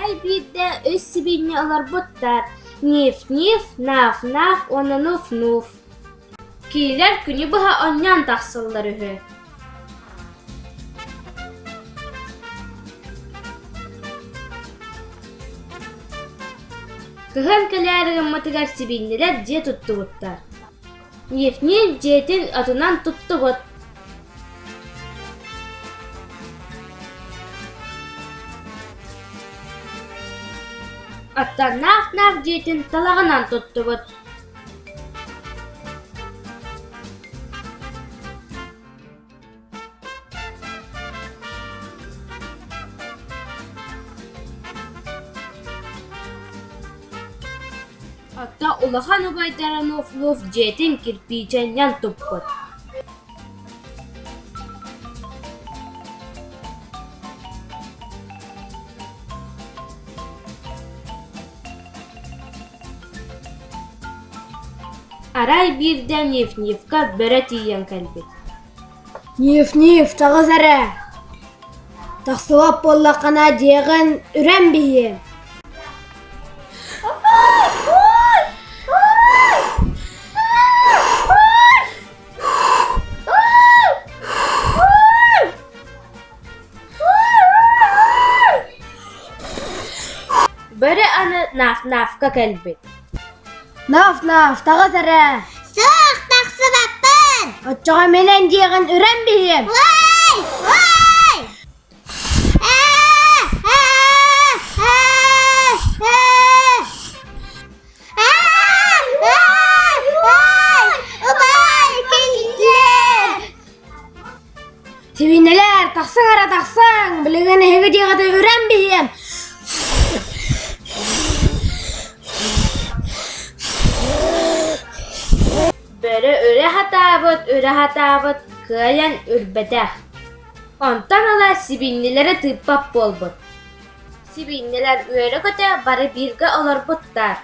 Арай бирде өс сибинне алар боттар. Ниф-ниф, наф-наф, оны нуф-нуф. Кейлер күні бұға оннян тақсылдар үхі. Кыған көләрігін матыгар сибиннелер же тұтты бұттар. Ниф-ниф жетін атынан тұтты бұт. Аттан наф-наф жетін талағынан тұтты бұт. Атта улахан убайтара нуф-нуф жетін кирпиченнен тұппыт. Арай бирде ниф-нифка бөрі тиен кәлбет. Ниф-ниф, тағыз әрі. Тақсылап боллақана деғін үрән бейі. Бөрі аны наф-нафка кәлбет. Наф-наф, тағыз әрі. Сұқ тақсы баппын! Отчыға менен деғін үрән бейі. Вай! Вай! Сибиннелер, тақсың ара тақсың. Білігін әгі деғіді үрән бейім. Бөрі өрі хатабыт, кыян үрбәтәх. Онтан алар сибиннелері тыппап болбыт. Сибиннелер өрі көте бары бирге олар бұттар.